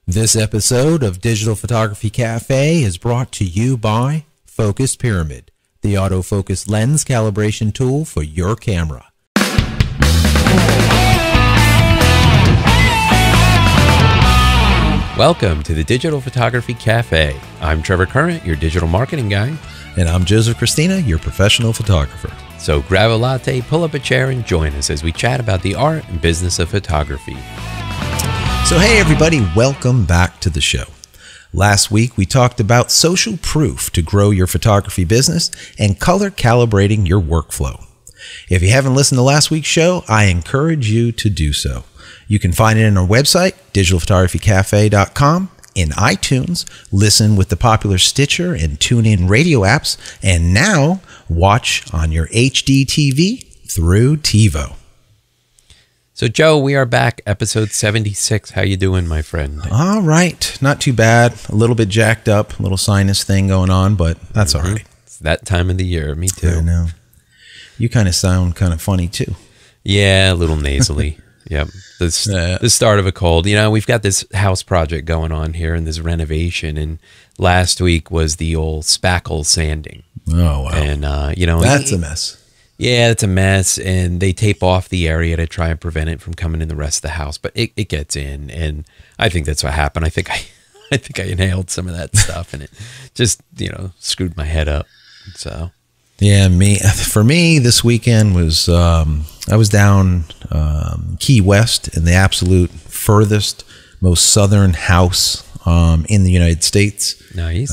This episode of Digital Photography Cafe is brought to you by Focus Pyramid, the autofocus lens calibration tool for your camera. Welcome to the Digital Photography Cafe. I'm Trevor Current, your digital marketing guy. And I'm Joseph Christina, your professional photographer. So grab a latte, pull up a chair, and join us as we chat about the art and business of photography. So hey everybody, welcome back to the show. Last week we talked about social proof to grow your photography business and color calibrating your workflow. If you haven't listened to last week's show, I encourage you to do so. You can find it on our website, digitalphotographycafe.com, in iTunes, listen with the popular Stitcher and TuneIn radio apps, and now watch on your HD TV through TiVo. So Joe, we are back, episode 76. How you doing, my friend? All right. Not too bad. A little bit jacked up, a little sinus thing going on, but that's all right. It's that time of the year. Me too. I know. You kind of sound kind of funny too. Yeah, a little nasally. Yep. The start of a cold. You know, we've got this house project going on here and this renovation, and last week was the old spackle sanding. Oh, wow. And, you know, that's a mess. Yeah, it's a mess, and they tape off the area to try and prevent it from coming in the rest of the house, but it gets in, and I think that's what happened. I think I inhaled some of that stuff, and it just, you know, screwed my head up. So yeah, for me this weekend was I was down Key West in the absolute furthest, most southern house in the United States. Nice.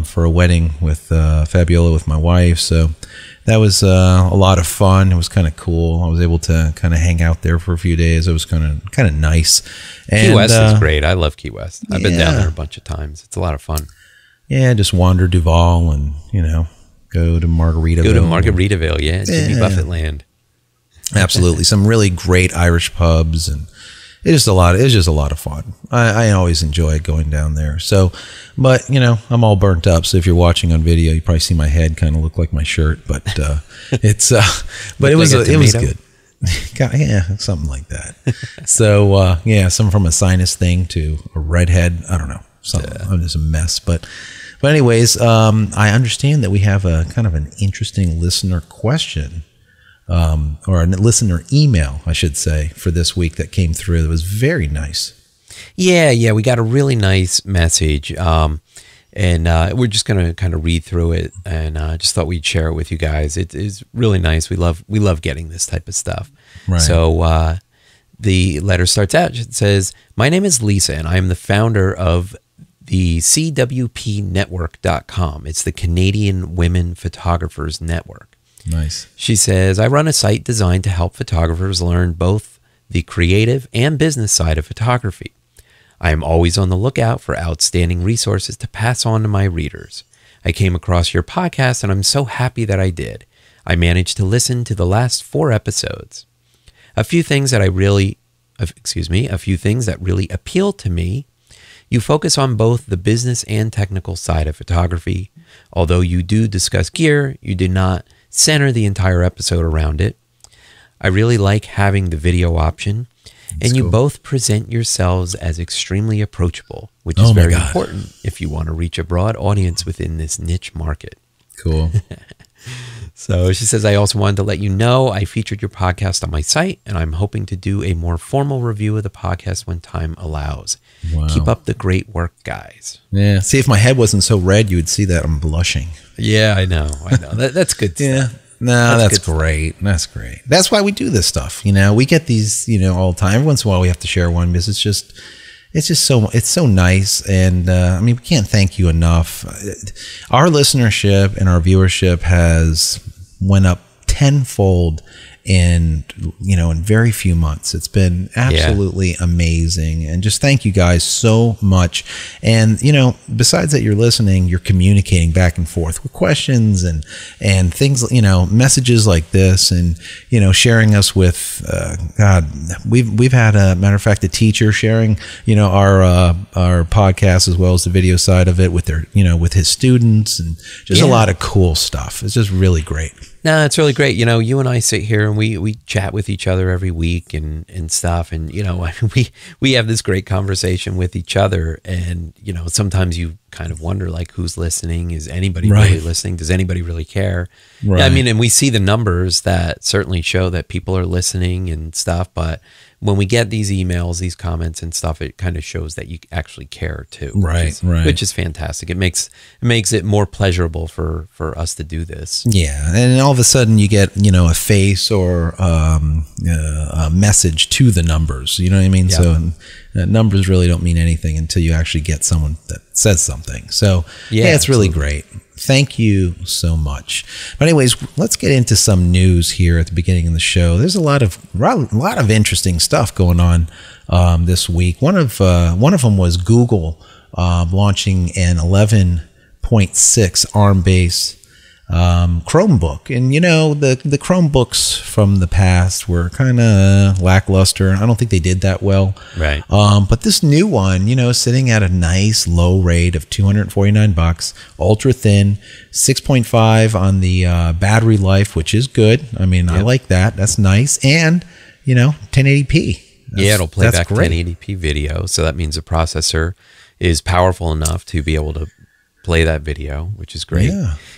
For a wedding with Fabiola, with my wife. So that was a lot of fun. It was kind of cool. I was able to kind of hang out there for a few days. It was kind of nice. And, Key West is great. I love Key West. I've been down there a bunch of times. It's a lot of fun. Yeah, just wander Duval and, you know, go to Margaritaville. Go to Margaritaville, yeah. Jimmy Buffett land. Absolutely. Some really great Irish pubs, and it's just a lot of fun. I always enjoy going down there. So, but you know, I'm all burnt up. So if you're watching on video, you probably see my head kind of look like my shirt, but it's but it was good. Yeah, something like that. So yeah, some from a sinus thing to a redhead. I don't know. I'm just a mess, but anyways, I understand that we have a kind of an interesting listener question. Or a listener email, I should say, for this week that came through. That was very nice. Yeah, we got a really nice message, and we're just gonna kind of read through it, and just thought we'd share it with you guys. It is really nice. We love getting this type of stuff. Right. So the letter starts out. It says, "My name is Lisa, and I am the founder of the CWPnetwork.com. It's the Canadian Women Photographers Network." Nice. She says, "I run a site designed to help photographers learn both the creative and business side of photography. I am always on the lookout for outstanding resources to pass on to my readers. I came across your podcast and I'm so happy that I did. I managed to listen to the last 4 episodes. A few things that really appealed to me. You focus on both the business and technical side of photography. Although you do discuss gear, you do not center the entire episode around it. I really like having the video option, and you both present yourselves as extremely approachable, which is very important if you want to reach a broad audience within this niche market." Cool. So she says, "I also wanted to let you know I featured your podcast on my site, and I'm hoping to do a more formal review of the podcast when time allows. Wow. Keep up the great work, guys." Yeah. See, if my head wasn't so red, you would see that I'm blushing. Yeah, I know. That's good stuff. Yeah. No, that's great. That's great. That's why we do this stuff. You know, we get these, you know, all the time. Every once in a while we have to share one because it's so nice. And I mean, we can't thank you enough. Our listenership and our viewership has went up tenfold in very few months. It's been absolutely amazing, and just thank you guys so much. And you know, besides that, you're listening, you're communicating back and forth with questions and things, you know, messages like this, and you know, sharing us with we've had a matter of fact a teacher sharing, you know, our podcast as well as the video side of it with their, you know, with his students, and just a lot of cool stuff. It's just really great. No, it's really great. You know, you and I sit here and we chat with each other every week and stuff. And, you know, we have this great conversation with each other. And, you know, sometimes you kind of wonder, like, who's listening? Is anybody really listening? Does anybody really care? Right. Yeah, I mean, and we see the numbers that certainly show that people are listening and stuff. But when we get these emails, these comments and stuff, it kind of shows that you actually care too. Which is fantastic. It makes it more pleasurable for us to do this. Yeah, and all of a sudden you get, you know, a face or a message to the numbers. You know what I mean? Yeah. So numbers really don't mean anything until you actually get someone that says something. So yeah, it's really great. Thank you so much. But anyways, let's get into some news here at the beginning of the show. There's a lot of interesting stuff going on this week. One of them was Google launching an 11.6 ARM-based Chromebook. And, you know, the Chromebooks from the past were kind of lackluster. I don't think they did that well. Right. But this new one, you know, sitting at a nice low rate of $249, ultra thin, 6.5 on the battery life, which is good. I mean, I like that. That's nice. And, you know, 1080p. Yeah, it'll play back 1080p video. So that means the processor is powerful enough to be able to play that video, which is great.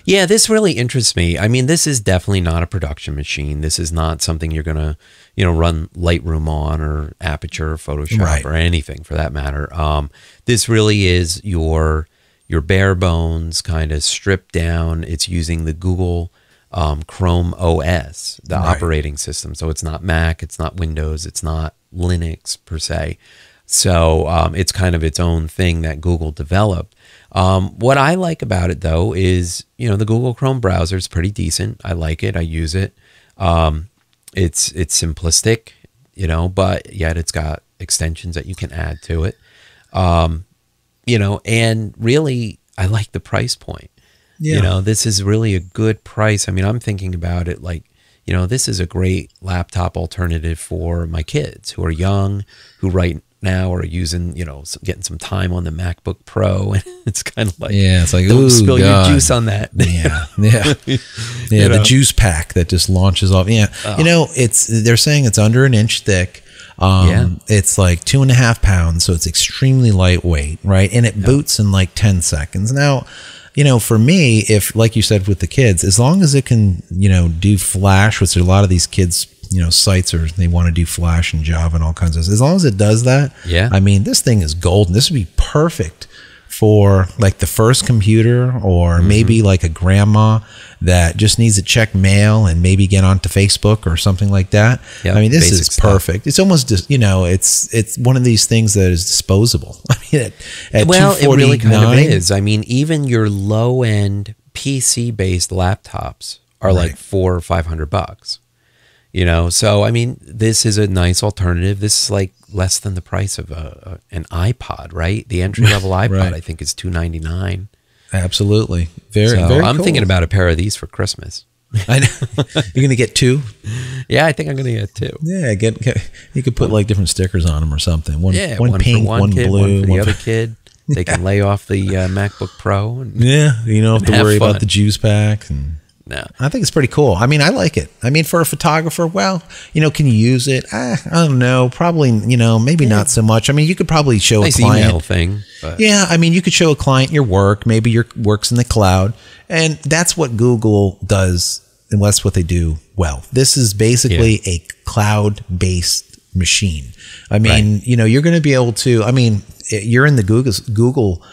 Yeah, this really interests me. I mean, this is definitely not a production machine. This is not something you're going to, you know, run Lightroom on or Aperture or Photoshop or anything for that matter. This really is your bare bones kind of stripped down. It's using the Google Chrome OS, the operating system. So it's not Mac, it's not Windows, it's not Linux per se. So it's kind of its own thing that Google developed. What I like about it, though, is, you know, the Google Chrome browser is pretty decent. I like it. I use it. It's simplistic, you know, but yet it's got extensions that you can add to it. You know, and really, I like the price point. Yeah. You know, this is really a good price. I mean, I'm thinking about it like, you know, this is a great laptop alternative for my kids who are young, who right now are using, you know, getting some time on the MacBook Pro, and it's kind of like, it's like, don't spill your juice on that. Yeah, the know? Juice pack that just launches off. You know, they're saying it's under an inch thick. It's like 2.5 pounds, so it's extremely lightweight, right? And it boots in like 10 seconds. Now, you know, for me, if, like you said with the kids, as long as it can, you know, do Flash, which a lot of these kids, you know, sites are, they want to do Flash and Java and all kinds of, as long as it does that, I mean, this thing is golden. This would be perfect for like the first computer, or maybe like a grandma that just needs to check mail and maybe get onto Facebook or something like that. I mean, this is perfect. It's almost just, you know, it's one of these things that is disposable. I mean, at it really kind of is. I mean, even your low end PC based laptops are like $400 or $500. You know, so I mean, this is a nice alternative. This is like less than the price of an iPod, right? The entry level iPod, I think, is $299. Absolutely, very. I'm thinking about a pair of these for Christmas. I know. You're gonna get two? Yeah, I think I'm gonna get two. Yeah, you could put like different stickers on them or something. One pink, one kid, blue, one for the other kid. They can lay off the MacBook Pro. And you don't have to worry about the juice pack. And no, I think it's pretty cool. I mean, I like it. I mean, for a photographer, well, you know, can you use it? I don't know. Probably, you know, maybe not so much. I mean, you could probably show a client email thing. But. Yeah, I mean, you could show a client your work. Maybe your work's in the cloud, and that's what Google does, and that's what they do well. This is basically a cloud-based machine. I mean, you know, you're going to be able to. I mean, you're in the Google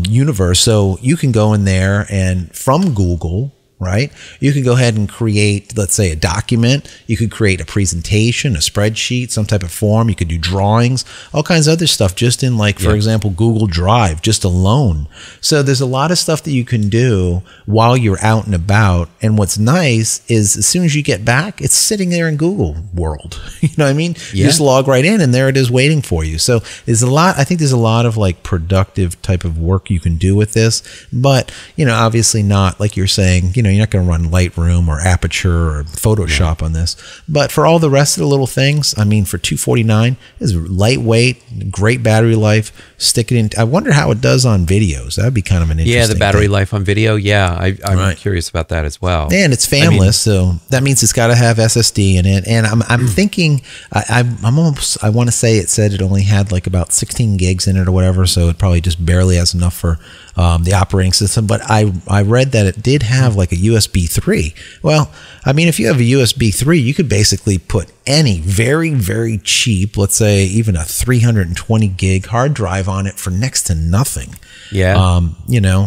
universe, so you can go in there and from Google. Right? You could go ahead and create, let's say, a document. You could create a presentation, a spreadsheet, some type of form. You could do drawings, all kinds of other stuff just in, like, for example, Google Drive, just alone. So there's a lot of stuff that you can do while you're out and about. And what's nice is as soon as you get back, it's sitting there in Google World. You know what I mean? You just log right in and there it is waiting for you. So there's a lot, I think there's a lot of like productive type of work you can do with this. But, you know, obviously not, like you're saying, you know, you're not going to run Lightroom or Aperture or Photoshop on this. But for all the rest of the little things, I mean, for $249, it's lightweight, great battery life. Stick it in. I wonder how it does on videos. That'd be kind of an interesting the battery thing. life on video. Yeah, I'm curious about that as well. And it's fanless, so that means it's got to have SSD in it. And I'm thinking, I want to say it said it only had like about 16 gigs in it or whatever, so it probably just barely has enough for the operating system. But I read that it did have like a USB 3. Well, I mean, if you have a USB 3, you could basically put any very, very cheap, let's say even a 320 gig hard drive on it for next to nothing. Yeah.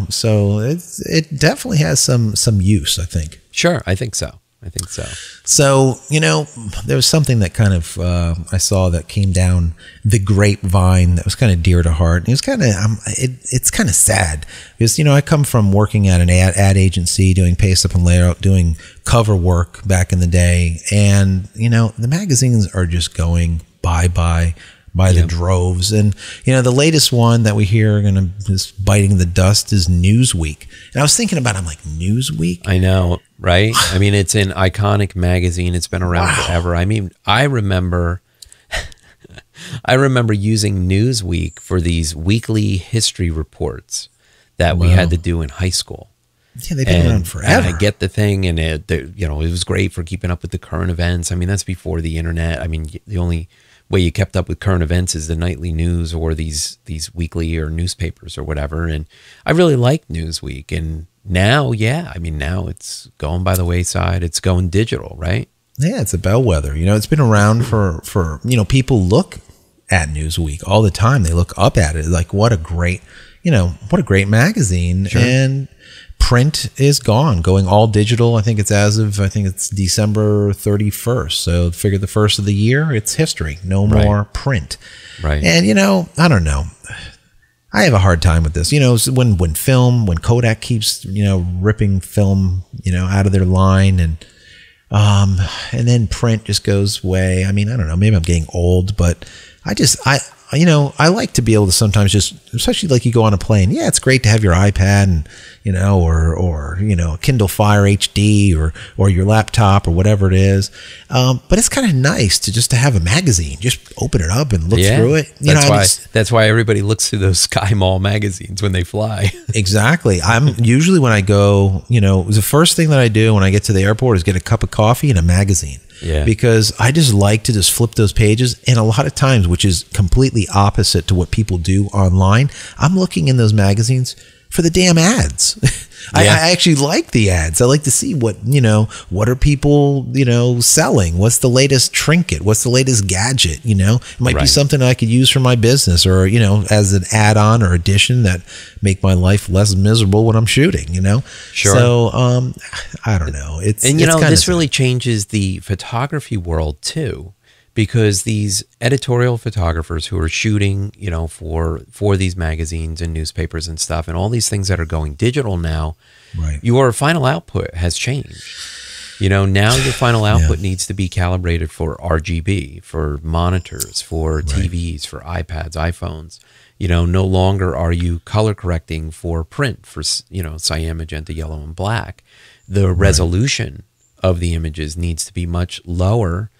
So it definitely has some use, I think. Sure, I think so. So, there was something that kind of I saw that came down the grapevine that was kind of dear to heart. And it was kind of it's kind of sad because I come from working at an ad agency, doing paste up and layout, doing cover work back in the day, and the magazines are just going bye by the droves. And the latest one that we hear is biting the dust is Newsweek. And I was thinking about it, I'm like, Newsweek? I know, right? I mean, it's an iconic magazine. It's been around forever. I mean, I remember using Newsweek for these weekly history reports that we had to do in high school. Yeah, they've been around forever. And I get the thing, and it was great for keeping up with the current events. I mean, that's before the internet. I mean, the only way you kept up with current events is the nightly news or these weekly or newspapers or whatever. And I really liked Newsweek. And now, now it's going by the wayside. It's going digital, right? Yeah, it's a bellwether. It's been around for people look at Newsweek all the time. They look up at it like, what a great magazine. Sure. And print is going all digital. I think it's December 31st. So figure the first of the year, it's history. No more print. Right. And, I don't know. I have a hard time with this. When Kodak keeps, ripping film, out of their line and then print just goes away. I mean, I don't know. Maybe I'm getting old, but I like to be able to sometimes just, especially like you go on a plane. Yeah, it's great to have your iPad and, or Kindle Fire HD or your laptop or whatever it is. But it's kind of nice to have a magazine. Just open it up and look through it. That's why everybody looks through those Sky Mall magazines when they fly. Exactly. I'm usually when I go, the first thing that I do when I get to the airport is get a cup of coffee and a magazine. Yeah. Because I just like to just flip those pages. And a lot of times, which is completely opposite to what people do online, I'm looking in those magazines for the damn ads. I actually like the ads. I like to see what are people, selling? What's the latest trinket? What's the latest gadget? It might be something I could use for my business or, as an add-on or addition that make my life less miserable when I'm shooting, Sure. So, I don't know. This really changes the photography world too, because these editorial photographers who are shooting, for these magazines and newspapers and stuff, and all these things that are going digital now, right. Your final output has changed. Now your final output needs to be calibrated for RGB, for monitors, for TVs, for iPads, iPhones. No longer are you color correcting for print, for, cyan, magenta, yellow, and black. The resolution of the images needs to be much lower.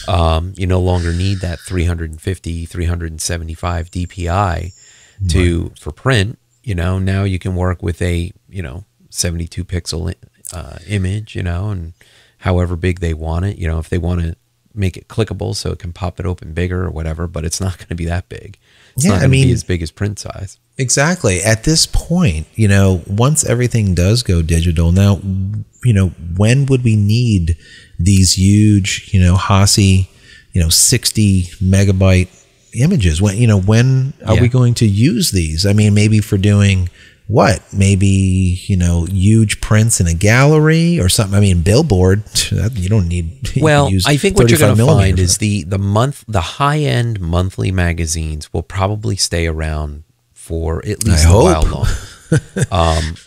You no longer need that 350, 375 DPI for print. Now you can work with a 72 pixel image, and however big they want it. If they want to make it clickable so it can pop it open bigger or whatever, but it's not going to be that big. It's not going to be as big as print size. Exactly. At this point, once everything does go digital, now, when would we need these huge, Hassi, 60 megabyte images? When are we going to use these? I mean, maybe for doing what? Maybe, huge prints in a gallery or something. I mean, billboard, you don't need. Well, I think what you're going to find is the high-end monthly magazines will probably stay around for at least a while longer.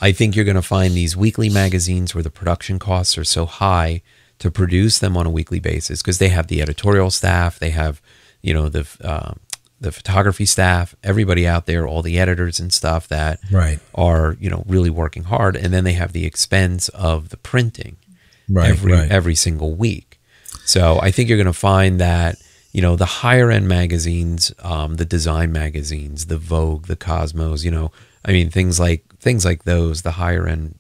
I think you're going to find these weekly magazines where the production costs are so high to produce them on a weekly basis because they have the editorial staff, they have, the photography staff, everybody out there, all the editors and stuff that are, you know, really working hard. And then they have the expense of the printing every single week. So I think you're going to find that, you know, the higher end magazines, the design magazines, the Vogue, the Cosmos, you know, I mean, things like those, the higher end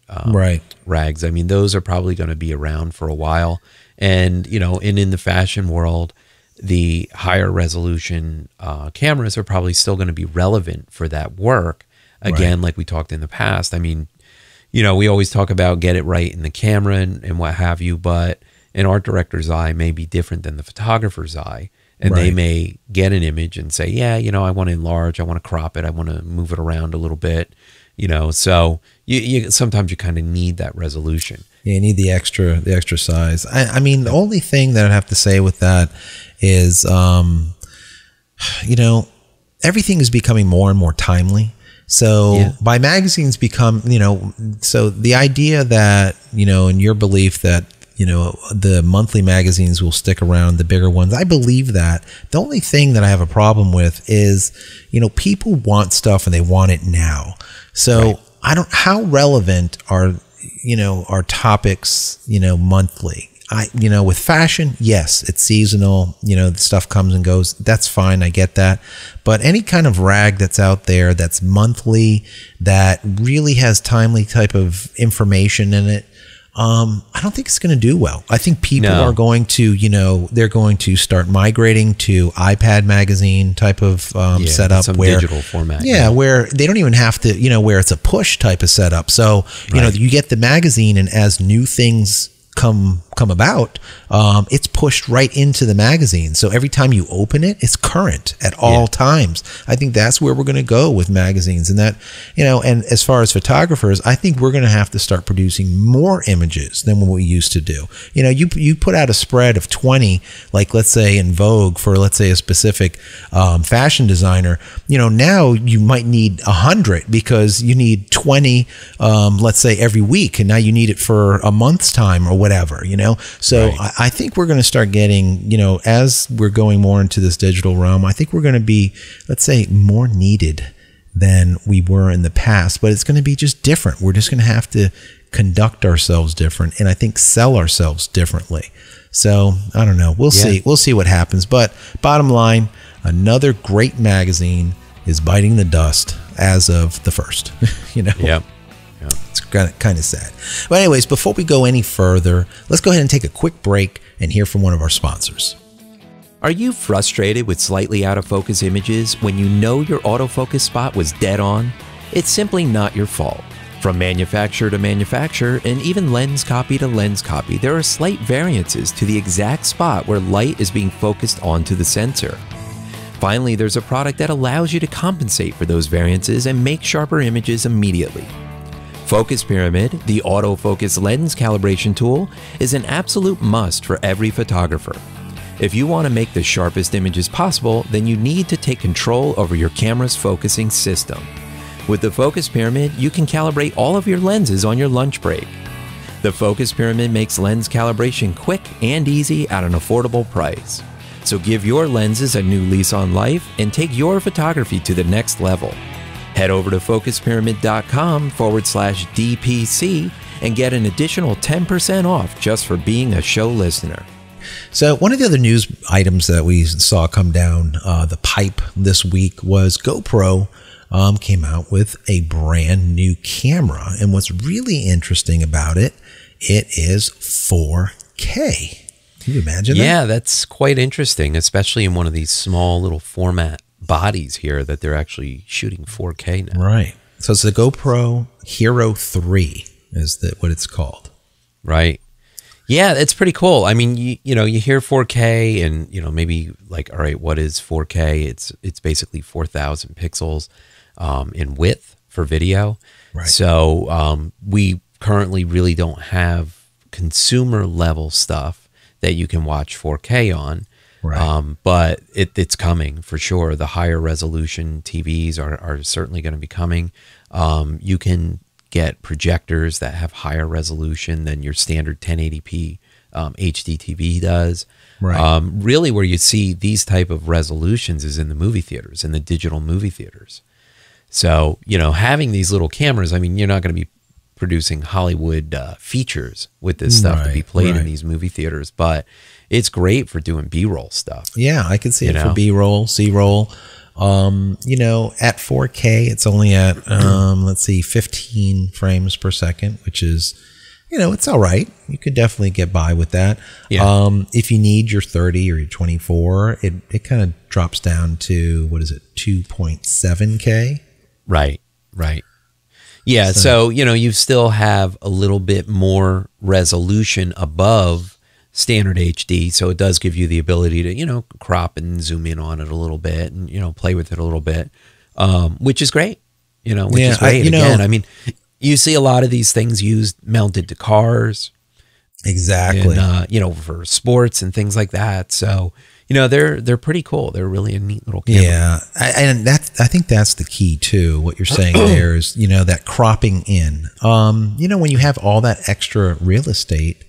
rags. I mean, those are probably going to be around for a while. And, you know, in the fashion world, the higher resolution cameras are probably still going to be relevant for that work. Again, like we talked in the past, I mean, you know, we always talk about get it right in the camera and what have you, but an art director's eye may be different than the photographer's eye. And they may get an image and say, yeah, you know, I want to enlarge, I want to crop it, I want to move it around a little bit, you know. So you sometimes you kind of need that resolution. Yeah, you need the extra size. I mean, the only thing that I'd have to say with that is, you know, everything is becoming more and more timely. So by magazines become, you know, so the idea that, you know, in your belief that, you know, the monthly magazines will stick around, the bigger ones, I believe that. The only thing that I have a problem with is, you know, people want stuff and they want it now. So how relevant are, you know, our topics, you know, monthly? You know, with fashion, yes, it's seasonal, you know, the stuff comes and goes. That's fine. I get that. But any kind of rag that's out there that's monthly, that really has timely type of information in it, I don't think it's going to do well. I think people are going to, you know, they're going to start migrating to iPad magazine type of setup, some where digital format. Where they don't even have to, you know, where it's a push type of setup. So, you know, you get the magazine, and as new things come about, it's pushed right into the magazine. So every time you open it, it's current at all times. I think that's where we're going to go with magazines. And that, you know, and as far as photographers, I think we're going to have to start producing more images than what we used to do. You know, you put out a spread of 20, like let's say in Vogue for, let's say, a specific fashion designer, you know, now you might need 100 because you need 20, let's say every week. And now you need it for a month's time or whatever, you know? So I think we're going to start getting, you know, as we're going more into this digital realm, I think we're going to be, let's say, more needed than we were in the past, but it's going to be just different. We're just going to have to conduct ourselves different, and I think sell ourselves differently. So I don't know. We'll see. We'll see what happens. But bottom line, another great magazine is biting the dust as of the 1st, you know? Yeah. It's kind of sad. But anyways, before we go any further, let's go ahead and take a quick break and hear from one of our sponsors. Are you frustrated with slightly out of focus images when you know your autofocus spot was dead on? It's simply not your fault. From manufacturer to manufacturer, and even lens copy to lens copy, there are slight variances to the exact spot where light is being focused onto the sensor. Finally, there's a product that allows you to compensate for those variances and make sharper images immediately. Focus Pyramid, the autofocus lens calibration tool, is an absolute must for every photographer. If you want to make the sharpest images possible, then you need to take control over your camera's focusing system. With the Focus Pyramid, you can calibrate all of your lenses on your lunch break. The Focus Pyramid makes lens calibration quick and easy at an affordable price. So give your lenses a new lease on life and take your photography to the next level. Head over to focuspyramid.com/DPC and get an additional 10% off just for being a show listener. So one of the other news items that we saw come down the pipe this week was GoPro came out with a brand new camera. And what's really interesting about it, it is 4K. Can you imagine that? Yeah, that's quite interesting, especially in one of these small little format bodies here that they're actually shooting 4K now. Right. So it's the GoPro Hero 3 is what it's called. Right. Yeah, it's pretty cool. I mean, you know, you hear 4K and, you know, maybe like, all right, what is 4K? It's basically 4,000 pixels in width for video. Right. So we currently really don't have consumer level stuff that you can watch 4K on. Right. But it's coming for sure. The higher resolution TVs are certainly going to be coming. You can get projectors that have higher resolution than your standard 1080p HDTV does. Right. Really, where you see these type of resolutions is in the movie theaters, in the digital movie theaters. So, having these little cameras, I mean, you're not going to be producing Hollywood features with this stuff to be played in these movie theaters, but it's great for doing B-roll stuff. Yeah, I can see it for B-roll, C-roll. At 4K, it's only at, 15 frames per second, which is, it's all right. You could definitely get by with that. Yeah. If you need your 30 or your 24, it kind of drops down to, 2.7K? Right. Yeah, so you still have a little bit more resolution above standard HD, so it does give you the ability to, crop and zoom in on it a little bit and, play with it a little bit, which is great, which is great. Again, I mean, you see a lot of these things used mounted to cars. Exactly. And, for sports and things like that. So, they're pretty cool. They're really a neat little camera. Yeah. I think that's the key too. What you're saying there is, that cropping in, when you have all that extra real estate,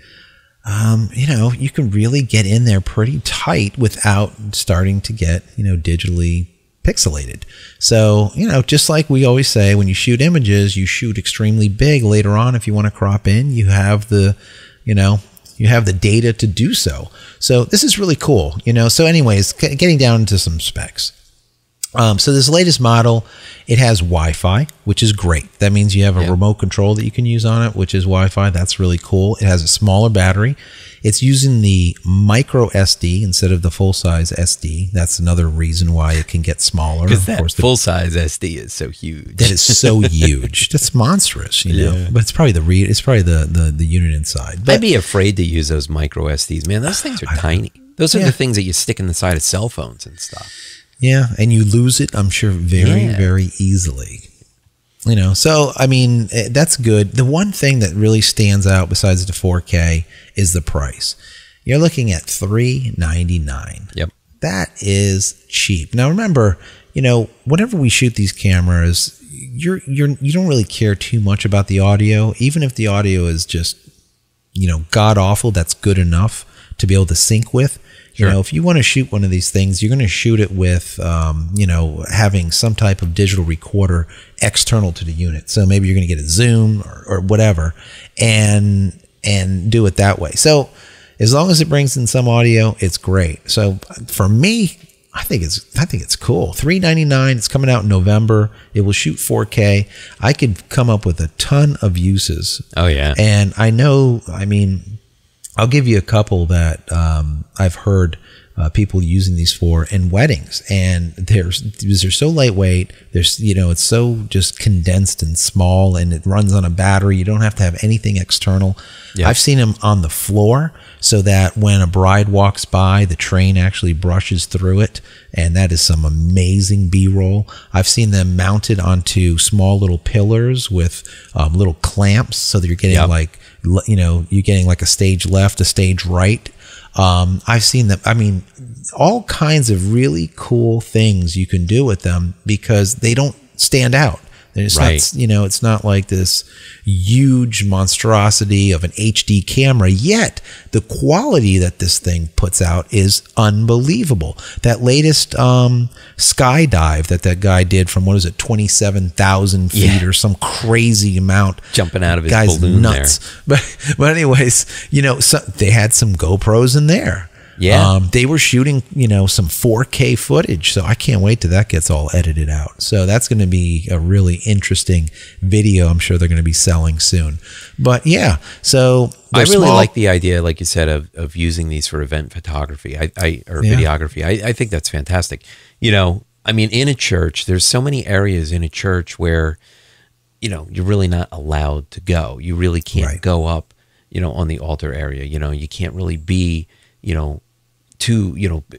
you can really get in there pretty tight without starting to get, digitally pixelated. So, just like we always say, when you shoot images, you shoot extremely big. Later on, if you want to crop in, you have the, you have the data to do so. So this is really cool, So anyways, getting down into some specs. So this latest model, it has Wi-Fi, which is great. That means you have a remote control that you can use on it, which is Wi-Fi. That's really cool. It has a smaller battery. It's using the micro SD instead of the full-size SD. That's another reason why it can get smaller. Because that full-size SD is so huge. That is so huge. That's monstrous, But it's probably the unit inside. But I'd be afraid to use those micro SDs, man. Those things are tiny. Those are the things that you stick in the side of cell phones and stuff. Yeah, and you lose it, I'm sure, very, very easily. So, I mean, that's good. The one thing that really stands out besides the 4K is the price. You're looking at $399. Yep. That is cheap. Now, remember, whenever we shoot these cameras, you don't really care too much about the audio. Even if the audio is just, god-awful, that's good enough to be able to sync with. Sure. If you want to shoot one of these things, you're going to shoot it with, having some type of digital recorder external to the unit. So maybe you're going to get a Zoom or whatever and do it that way. So as long as it brings in some audio, it's great. So for me, I think it's cool. $399. It's coming out in November. It will shoot 4K. I could come up with a ton of uses. Oh yeah. And I'll give you a couple that I've heard people using these for in weddings, and they're so lightweight. It's so just condensed and small, and it runs on a battery. You don't have to have anything external. Yep. I've seen them on the floor, so that when a bride walks by, the train actually brushes through it, and that is some amazing B-roll. I've seen them mounted onto small little pillars with little clamps, so that you're getting you're getting like a stage left, a stage right. I've seen them. I mean, all kinds of really cool things you can do with them because they don't stand out. It's not, it's not like this huge monstrosity of an HD camera, yet the quality that this thing puts out is unbelievable. That latest skydive that guy did from, 27,000 feet or some crazy amount. Jumping out of his guy's balloon nuts. there. But anyways, they had some GoPros in there. Yeah. They were shooting, some 4K footage. So I can't wait till that gets all edited out. So that's going to be a really interesting video. I'm sure they're going to be selling soon. But yeah, so I really like the idea, like you said, of using these for event photography or videography. I think that's fantastic. In a church, there's so many areas in a church where, you're really not allowed to go. You really can't go up, on the altar area. You can't really be,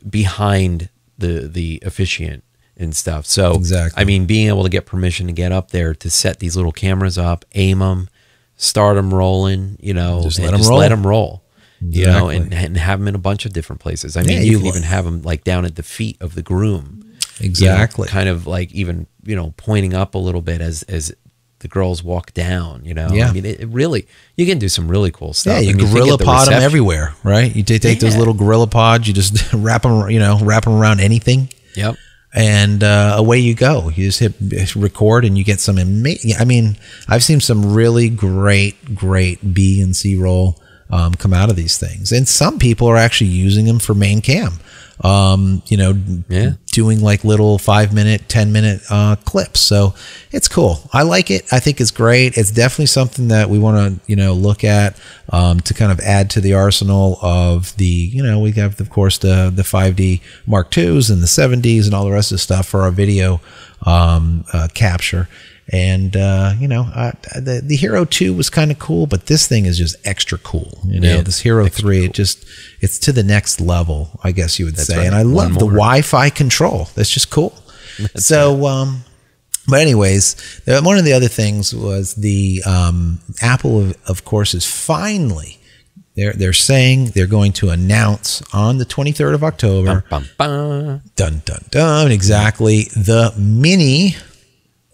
behind the officiant and stuff. So, exactly. I mean, being able to get permission to get up there to set these little cameras up, aim them, start them rolling, just let them roll, exactly. and have them in a bunch of different places. I mean, you can even have them like down at the feet of the groom. Exactly. Kind of like even, pointing up a little bit as the girls walk down, you know. Yeah. I mean, it really, you can do some really cool stuff. Yeah, you I mean, gorilla pod them reception- everywhere, right? You take those little gorilla pods, you just wrap them around anything. Yep. And away you go. You just hit record, and you get some amazing. I mean, I've seen some really great B and C roll come out of these things, and some people are actually using them for main cam. Doing like little 5-minute, 10-minute clips. So it's cool. I like it. I think it's great. It's definitely something that we want to, look at to kind of add to the arsenal of the, we have, of course, the 5D Mark IIs and the 7Ds and all the rest of the stuff for our video capture. And, the Hero 2 was kind of cool, but this thing is just extra cool. This Hero 3, cool. It's to the next level, I guess you would say. Right. And I love the Wi-Fi control. That's just cool. But anyways, one of the other things was the Apple, of course, is finally, they're saying they're going to announce on the 23rd of October, dun, dun, dun, exactly, the mini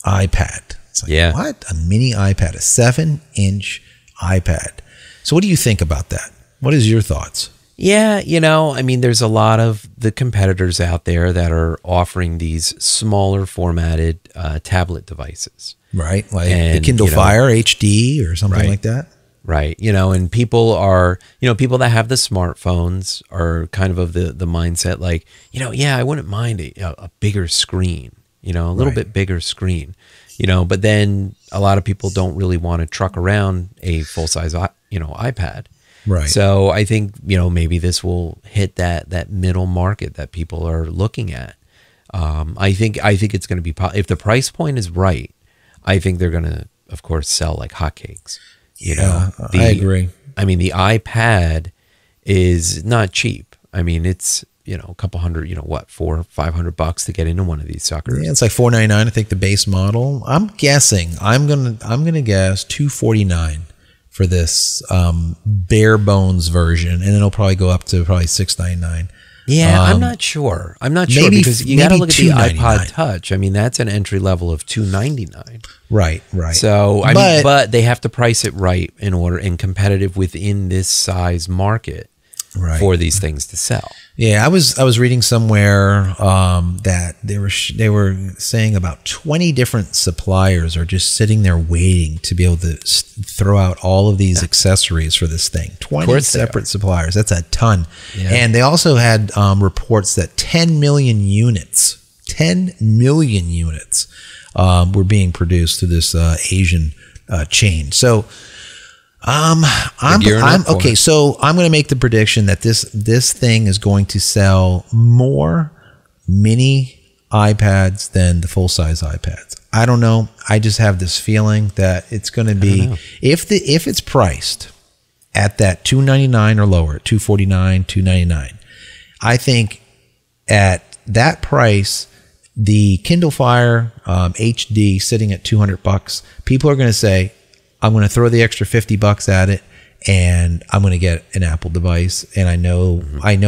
iPad. It's like, what? A mini iPad, a 7-inch iPad. So what do you think about that? What is your thoughts? Yeah, I mean, there's a lot of the competitors out there that are offering these smaller formatted tablet devices. Right, like the Kindle Fire HD or something like that. Right, and people are, people that have the smartphones are kind of the mindset like, I wouldn't mind a bigger screen. A little bit bigger screen, but then a lot of people don't really want to truck around a full-size, iPad. Right. So I think, maybe this will hit that middle market that people are looking at. I think it's going to be, if the price point is right, I think they're going to, of course, sell like hotcakes. I agree. I mean, the iPad is not cheap. I mean, it's, a couple hundred, $400 or $500 to get into one of these suckers. Yeah, it's like $499, I think, the base model. I'm guessing. I'm gonna guess $249 for this bare bones version, and then it'll probably go up to probably $699. Yeah, I'm not sure. Maybe, because you got to look at the iPod Touch. I mean, that's an entry level of $299. Right. So but they have to price it right in order and competitive within this size market. Right. For these things to sell. Yeah, I was reading somewhere that they were saying about 20 different suppliers are just sitting there waiting to be able to throw out all of these accessories for this thing. 20 separate suppliers. That's a ton. Yeah. And they also had reports that 10 million units were being produced through this Asian chain. So okay. So I'm going to make the prediction that this thing is going to sell more mini iPads than the full size iPads. I don't know. I just have this feeling that it's going to be, if it's priced at that $299 or lower, at $249, $299. I think at that price, the Kindle Fire HD sitting at $200, people are going to say, I'm going to throw the extra $50 at it, and I'm going to get an Apple device, and I know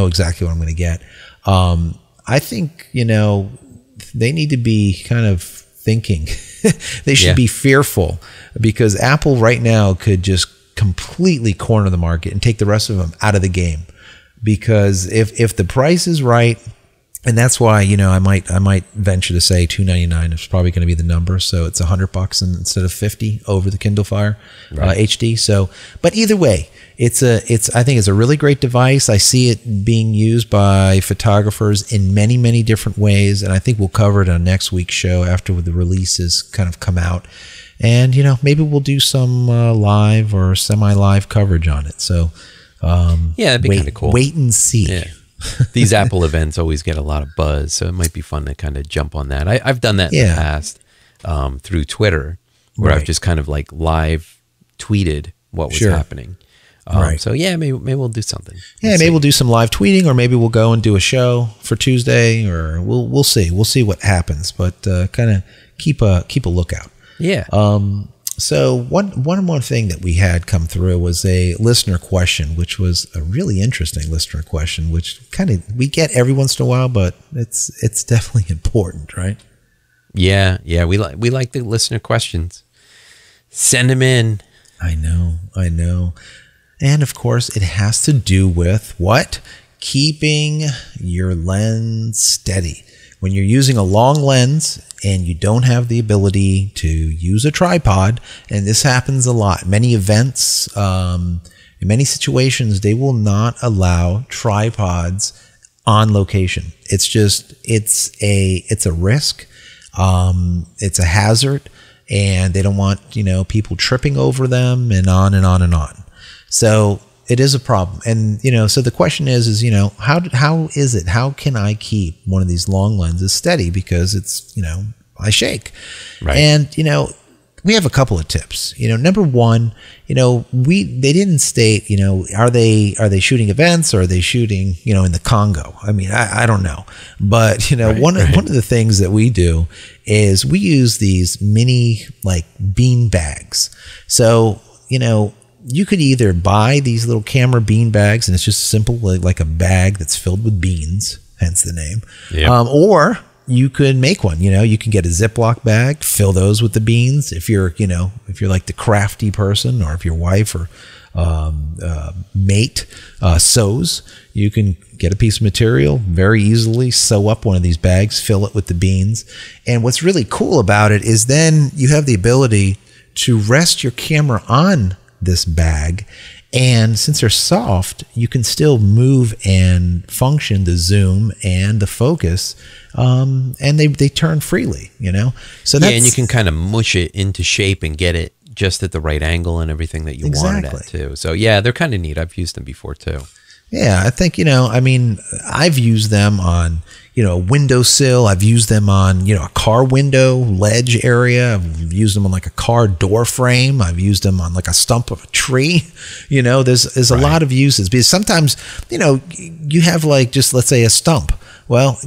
exactly what I'm going to get. I think they need to be kind of thinking. They should be fearful, because Apple right now could just completely corner the market and take the rest of them out of the game. Because if the price is right, and that's why I might venture to say $299 is probably going to be the number. So it's $100 instead of $50 over the Kindle Fire HD. So, but either way, I think it's a really great device. I see it being used by photographers in many different ways, and I think we'll cover it on next week's show after the releases kind of come out. And maybe we'll do some live or semi-live coverage on it. So that'd be kind of cool. Wait and see. Yeah. These Apple events always get a lot of buzz, so it might be fun to kind of jump on that. I've done that in the past through Twitter, where I've just kind of like live tweeted what was happening. So maybe we'll do something. Maybe we'll do some live tweeting, or maybe we'll go and do a show for Tuesday, or we'll see. We'll see what happens, but kind of keep a lookout. Yeah. So one more thing that we had come through was a listener question, which was a really interesting listener question, which we get every once in a while, but it's definitely important, right? Yeah, we like the listener questions. Send them in. I know. And of course, it has to do with what? Keeping your lens steady. When you're using a long lens and you don't have the ability to use a tripod, and this happens a lot, many events, in many situations, they will not allow tripods on location. It's a risk. It's a hazard, and they don't want, people tripping over them and on and on and on. So it is a problem. And, so the question is, how can I keep one of these long lenses steady? Because it's, I shake. Right. And, we have a couple of tips. Number one, they didn't state, are they shooting events, or are they shooting, in the Congo? I mean, I don't know. But, one of the things that we do is we use these mini bean bags. So, you could either buy these little camera bean bags, and it's just simple, like a bag that's filled with beans, hence the name. Yep. Or you could make one. You can get a Ziploc bag, fill those with the beans. If you're like the crafty person, or if your wife or mate sews, you can get a piece of material, very easily sew up one of these bags, fill it with the beans. And what's really cool about it is then you have the ability to rest your camera on this bag, and since they're soft, you can still move and function the zoom and the focus, and they turn freely, so that's, and you can kind of mush it into shape and get it just at the right angle and everything that you want it at too. So yeah, they're kind of neat. I've used them before too. Yeah, I think, I've used them on, a windowsill. I've used them on, a car window ledge area. I've used them on like a car door frame. I've used them on like a stump of a tree. There's a lot of uses, because sometimes, you have like just, let's say, a stump. Well,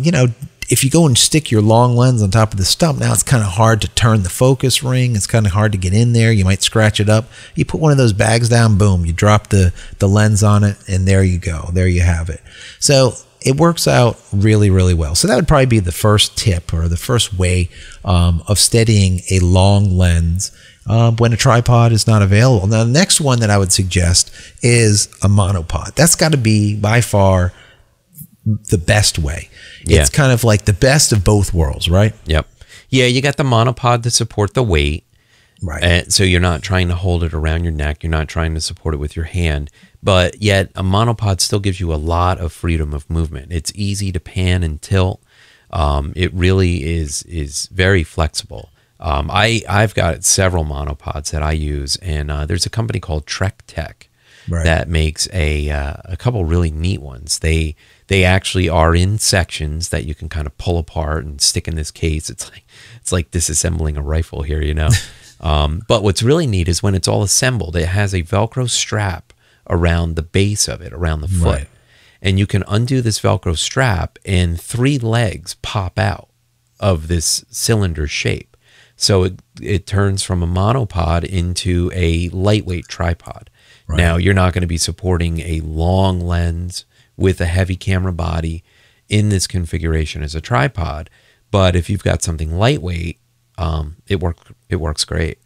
if you go and stick your long lens on top of the stump, now it's kind of hard to turn the focus ring. It's kind of hard to get in there. You might scratch it up. You put one of those bags down, boom, you drop the lens on it, and there you go. There you have it. So it works out really, really well. So that would probably be the first tip, or the first way of steadying a long lens when a tripod is not available. Now, the next one that I would suggest is a monopod. That's got to be by far the best way. Yeah. It's kind of like the best of both worlds, right? Yep. Yeah, you got the monopod to support the weight. Right. And so you're not trying to hold it around your neck. You're not trying to support it with your hand. But yet a monopod still gives you a lot of freedom of movement. It's easy to pan and tilt. It really is very flexible. I've got several monopods that I use, and there's a company called Trek Tech that makes a couple really neat ones. They actually are in sections that you can kind of pull apart and stick in this case. It's like disassembling a rifle here, But what's really neat is when it's all assembled, it has a Velcro strap around the base of it, around the foot. Right. And you can undo this Velcro strap, and 3 legs pop out of this cylinder shape. So it turns from a monopod into a lightweight tripod. Right. Now, you're not going to be supporting a long lens with a heavy camera body in this configuration as a tripod, but if you've got something lightweight, it works great.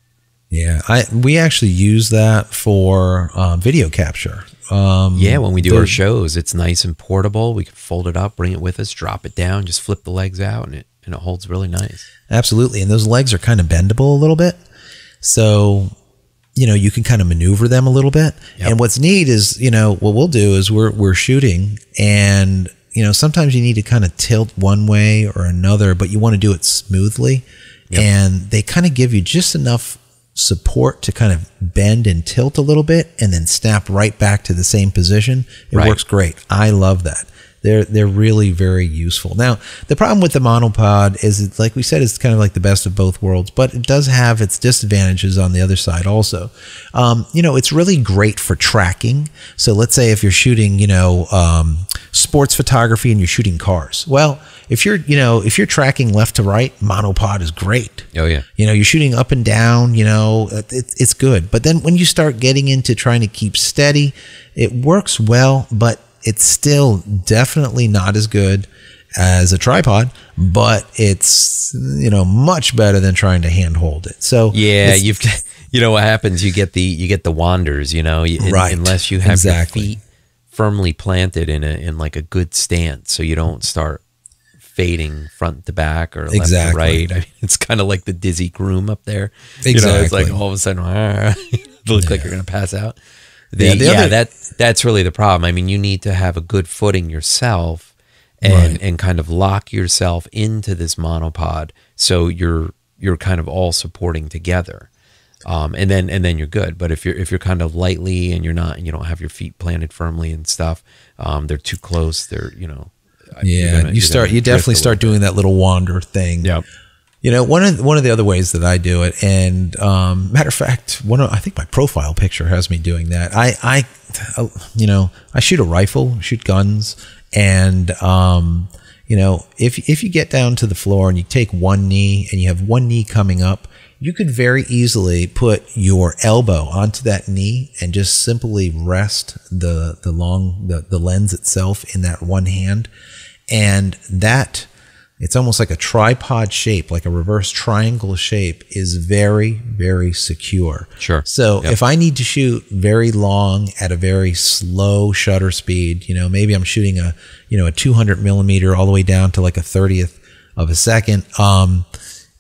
Yeah, we actually use that for video capture. When we do our shows, it's nice and portable. We can fold it up, bring it with us, drop it down, just flip the legs out, and it holds really nice. Absolutely, and those legs are kind of bendable a little bit, so you can kind of maneuver them a little bit. Yep. And what's neat is, what we'll do is we're shooting, and sometimes you need to kind of tilt one way or another, but you want to do it smoothly. Yep. And they kind of give you just enough support to kind of bend and tilt a little bit, and then snap right back to the same position. It works great. I love that. They're really very useful. Now, the problem with the monopod is, like we said, it's kind of like the best of both worlds, but it does have its disadvantages on the other side also. It's really great for tracking. So let's say if you're shooting, sports photography and you're shooting cars. Well, if you're tracking left to right, monopod is great. Oh yeah. You're shooting up and down, it's good. But then when you start getting into trying to keep steady, it works well, but it's still definitely not as good as a tripod, but it's much better than trying to hand hold it. So yeah, You know what happens? You get the wanders. You know, Right. Unless you have Exactly. your feet firmly planted in like a good stance, so you don't start fading front to back or left to Exactly. right. I mean, it's kind of like the dizzy groom up there. Exactly. You know, it's like all of a sudden, it looks like you're going to pass out. Yeah, That's really the problem. I mean, you need to have a good footing yourself Right. and kind of lock yourself into this monopod so you're kind of all supporting together. And then you're good. But if you're kind of lightly and you don't have your feet planted firmly and stuff, they're too close. They're, you know, Yeah, you definitely start doing that little wander thing. Yep. You know, one of the other ways that I do it, and matter of fact, I think my profile picture has me doing that. I shoot a rifle, shoot guns, and you know, if you get down to the floor and you take one knee and you have one knee coming up, you could very easily put your elbow onto that knee and just simply rest the lens itself in that one hand, and that. It's almost like a tripod shape, like a reverse triangle shape, is very, very secure. Sure. So if I need to shoot very long at a very slow shutter speed, you know, maybe I'm shooting a 200 millimeter all the way down to like a 30th of a second.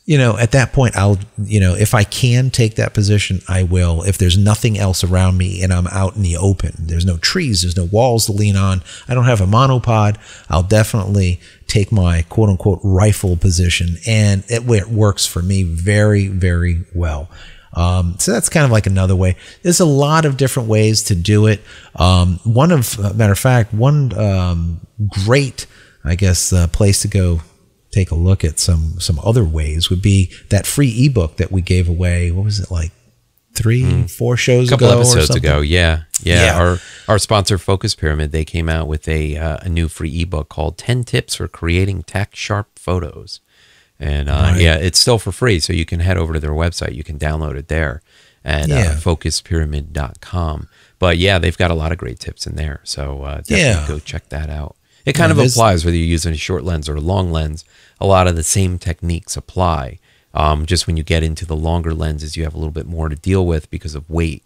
You know, at that point, if I can take that position, I will. If there's nothing else around me and I'm out in the open, there's no trees, there's no walls to lean on, I don't have a monopod, I'll definitely take my quote unquote rifle position, and it works for me very, very well. So that's kind of like another way. There's a lot of different ways to do it. One great, I guess, place to go take a look at some other ways would be that free ebook that we gave away. What was it, like 3-4 shows ago? A couple episodes or something? ago, yeah. Our sponsor, Focus Pyramid, they came out with a new free ebook called 10 Tips for Creating Tack Sharp Photos. And it's still for free, so you can head over to their website. You can download it there at focuspyramid.com. But yeah, they've got a lot of great tips in there, so definitely go check that out. It kind of applies whether you're using a short lens or a long lens. A lot of the same techniques apply. Just when you get into the longer lenses, you have a little bit more to deal with because of weight.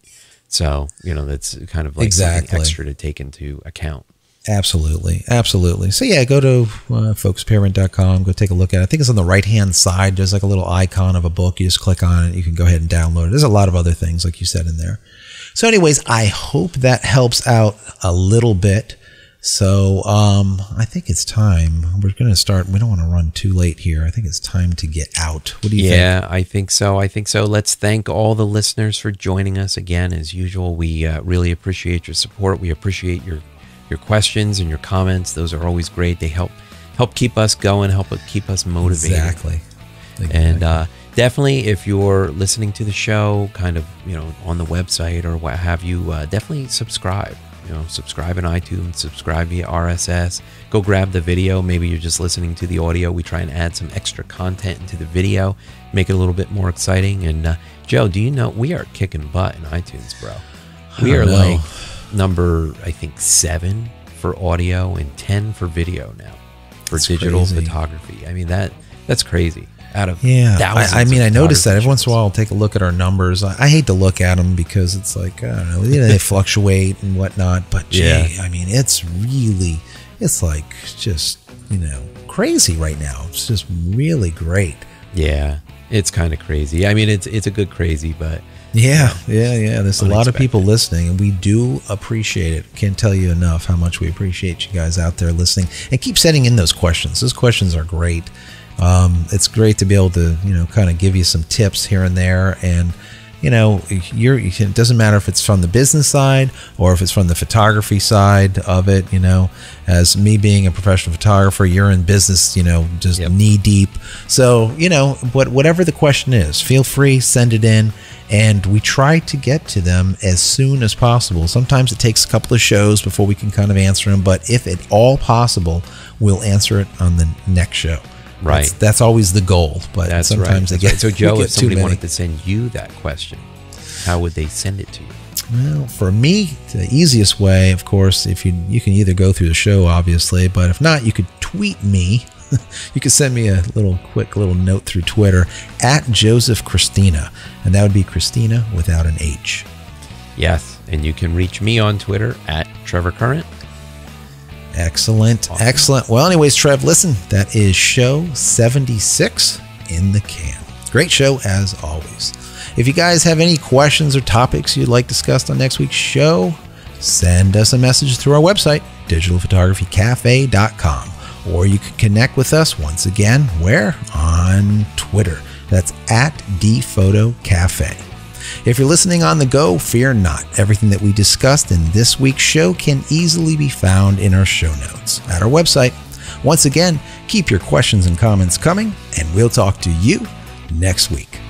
So, you know, that's kind of like something extra to take into account. Absolutely. Absolutely. So yeah, go to focuspyramid.com, go take a look at it. I think it's on the right-hand side. There's like a little icon of a book. You just click on it. You can go ahead and download it. There's a lot of other things, like you said, in there. So anyways, I hope that helps out a little bit. So I think it's time. We're going to start. We don't want to run too late here. I think it's time to get out. What do you think? Yeah, I think so. Let's thank all the listeners for joining us again. As usual, we really appreciate your support. We appreciate your questions and your comments. Those are always great. They help keep us going, help keep us motivated. Exactly. And definitely, if you're listening to the show kind of, you know, on the website or what have you, definitely subscribe. You know, subscribe in iTunes, subscribe via RSS. Go grab the video. Maybe you're just listening to the audio. We try and add some extra content into the video, make it a little bit more exciting. And Joe, do you know we are kicking butt in iTunes, bro? We are like number, I think, 7 for audio and 10 for video now for digital photography. I mean, that's crazy. Out of thousands. I mean, I noticed that every once in a while I'll take a look at our numbers. I hate to look at them because it's like, I don't know, they fluctuate and whatnot. But gee, I mean, it's like just, you know, crazy right now. It's just really great. Yeah, it's kind of crazy. I mean, it's a good crazy, but yeah. There's a lot of people listening, and we do appreciate it. Can't tell you enough how much we appreciate you guys out there listening, and keep sending in those questions. Those questions are great. It's great to be able to, you know, kind of give you some tips here and there. And, you know, it doesn't matter if it's from the business side or if it's from the photography side of it. You know, as me being a professional photographer, you're in business, you know, just knee deep. So, you know, whatever the question is, feel free, send it in. And we try to get to them as soon as possible. Sometimes it takes a couple of shows before we can kind of answer them. But if at all possible, we'll answer it on the next show. Right. That's always the goal, but sometimes they get. So, Joe, if somebody wanted to send you that question, how would they send it to you? Well, for me, the easiest way, of course, if you can either go through the show, obviously, but if not, you could tweet me you can send me a quick little note through Twitter at Joseph Christina, and that would be Christina without an H. Yes, and you can reach me on Twitter at Trevor Current. Excellent. Awesome. Excellent. Well, anyways, Trev, listen, that is show 76 in the can. Great show as always. If you guys have any questions or topics you'd like discussed on next week's show, send us a message through our website, digitalphotographycafe.com, or you can connect with us once again, where? On Twitter. That's at DPhotoCafe. If you're listening on the go, fear not. Everything that we discussed in this week's show can easily be found in our show notes at our website. Once again, keep your questions and comments coming, and we'll talk to you next week.